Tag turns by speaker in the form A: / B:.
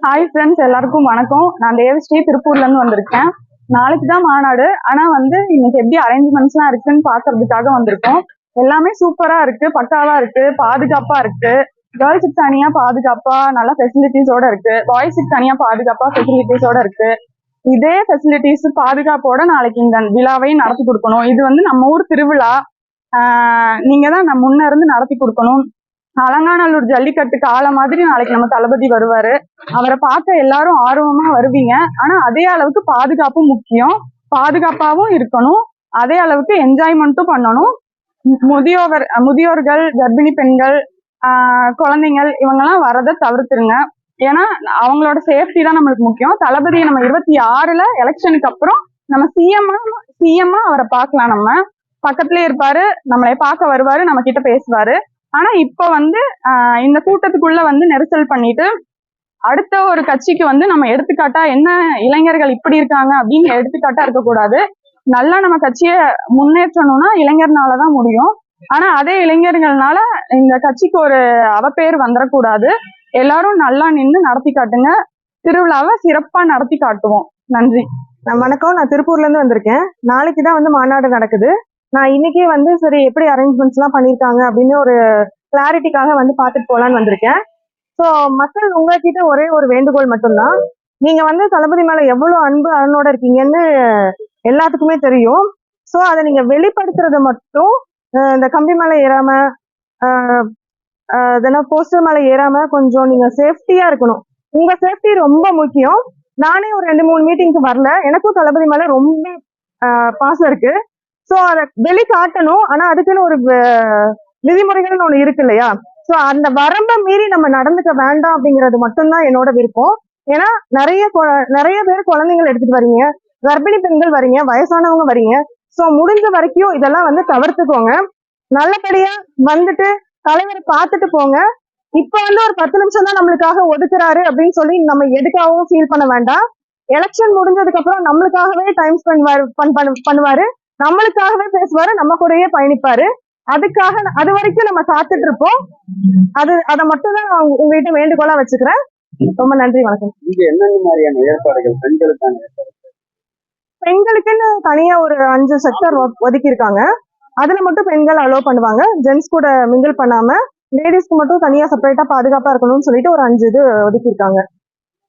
A: Hi friends, எல்லாருக்கும் வணக்கம். நான் தேவஸ்ரீ திருப்பூர்ல இருந்து வந்திருக்கேன். நாளைக்கு தான் மாநாடு. ஆனா இன்னைக்கு எப்படி அரேஞ்ச்மெண்ட்ஸ்லாம் இருக்குன்னு பாக்குறதுக்காக வந்திருக்கோம். எல்லாமே சூப்பரா இருக்கு, பக்காவா இருக்கு, பாதுகாப்பா இருக்கு. கேர்ள்ஸுக்கு தனியா பாதுகாப்பா நல்ல ஃபெசிலிட்டிஸோட இருக்கு, பாய்ஸுக்கு தனியா பாதுகாப்பா ஃபெசிலிட்டிஸோட இருக்கு. இதே ஃபெசிலிட்டிஸ் பாதுகாப்போட நாளைக்கு இந்த விழாவையும் நடத்தி கொடுக்கணும். இது நம்ம ஊர் திருவிழா. நீங்க தான் முன்ன இருந்து நடத்தி கொடுக்கணும். அலங்காநல்லூர் ஜல்லிக்கட்டு காலம் மாதிரி நாளைக்கு நம்ம தளபதி வருவாரு. அவரை பார்க்க எல்லாரும் ஆர்வமா வருவீங்க. ஆனா அதே அளவுக்கு பாதுகாப்பும் முக்கியம். பாதுகாப்பாவும் இருக்கணும், அதே அளவுக்கு என்ஜாய்மெண்ட்டும் பண்ணணும். முதியோர்கள், கர்ப்பிணி பெண்கள், குழந்தைகள் இவங்கெல்லாம் வரதை தவிர்த்துருங்க. ஏன்னா அவங்களோட சேஃப்டி தான் நம்மளுக்கு முக்கியம். தளபதியை நம்ம 26 எலெக்ஷனுக்கு அப்புறம் நம்ம சிஎம்மா அவரை பார்க்கலாம். நம்ம பக்கத்துலயே இருப்பாரு, நம்மளை பார்க்க வருவாரு, நம்ம கிட்ட பேசுவாரு. ஆனா இப்ப இந்த கூட்டத்துக்குள்ள நெரிசல் பண்ணிட்டு அடுத்த ஒரு கட்சிக்கு நம்ம எடுத்துக்காட்டா என்ன இளைஞர்கள் இப்படி இருக்காங்க அப்படின்னு எடுத்துக்காட்டா இருக்கக்கூடாது. நல்லா நம்ம கட்சியை முன்னேற்றணும்னா இளைஞர்னாலதான் முடியும். ஆனா அதே இளைஞர்கள்னால இந்த கட்சிக்கு ஒரு அவப்பேர் வந்துடக்கூடாது. எல்லாரும் நல்லா நின்று நடத்தி காட்டுங்க. திருவிழாவை சிறப்பா நடத்தி காட்டுவோம். நன்றி.
B: வணக்கம். நான் திருப்பூர்ல இருந்து வந்திருக்கேன். நாளைக்குதான் மாநாடு நடக்குது. நான் இன்னைக்கே சரி எப்படி அரேஞ்ச்மெண்ட்ஸ் எல்லாம் பண்ணிருக்காங்க அப்படின்னு ஒரு கிளாரிட்டிக்காக பார்த்துட்டு போலான்னு வந்திருக்கேன். ஸோ மக்கள் உங்ககிட்ட ஒரே ஒரு வேண்டுகோள் மட்டும்தான். நீங்க தளபதி மேல எவ்வளவு அன்பு அரணோட இருக்கீங்கன்னு எல்லாத்துக்குமே தெரியும். ஸோ அதை நீங்க வெளிப்படுத்துறது மட்டும் இந்த கம்பி மேல ஏறாம போஸ்டர் மேல ஏறாம கொஞ்சம் நீங்க சேஃப்டியா இருக்கணும். உங்க சேஃப்டி ரொம்ப முக்கியம். நானே ஒரு 2-3 மீட்டிங்க்கு வரல. எனக்கும் தளபதி மேல ரொம்ப பாசம் இருக்கு. சோ அதை வெளிக்காட்டணும். ஆனா அதுக்குன்னு ஒரு விதிமுறைகள்னு ஒண்ணு இருக்கு இல்லையா? சோ அந்த வரம்பை மீறி நம்ம நடந்துக்க வேண்டாம் அப்படிங்கிறது மட்டும்தான் என்னோட விருப்பம். ஏன்னா நிறைய பேர் குழந்தைகள் எடுத்துட்டு வரீங்க, கர்ப்பிணி பெண்கள் வரீங்க, வயசானவங்க வரீங்க. சோ முடிஞ்ச வரைக்கும் இதெல்லாம் தவிர்த்துக்கோங்க. நல்லபடியா தலைவரை பார்த்துட்டு போங்க. இப்ப ஒரு 10 நிமிஷம் தான் நம்மளுக்காக ஒதுக்குறாரு அப்படின்னு சொல்லி நம்ம எதுக்காகவும் ஃபீல் பண்ண வேண்டாம். எலெக்ஷன் முடிஞ்சதுக்கு அப்புறம் நம்மளுக்காகவே டைம் ஸ்பெண்ட் பண்ணுவாரு, நம்மளுக்காகவே பேசுவாரு, நம்ம கூடயே பயணிப்பாரு. அது வரைக்கும் நம்ம காத்துட்டு இருப்போம். அதை மட்டும் தான் நான் உங்ககிட்ட வேண்டுகோளா வச்சுக்கிறேன். ரொம்ப நன்றி, வணக்கம். பெண்களுக்குன்னு தனியா ஒரு 5 செக்டர் ஒதுக்கி இருக்காங்க. அதுல மட்டும் பெண்கள் அலோவ் பண்ணுவாங்க. ஜென்ஸ் கூட மிங்கிள் பண்ணாம லேடிஸ்க்கு மட்டும் தனியா செப்பரேட்டா பாதுகாப்பா இருக்கணும்னு சொல்லிட்டு ஒரு 5 இது ஒதுக்கி இருக்காங்க.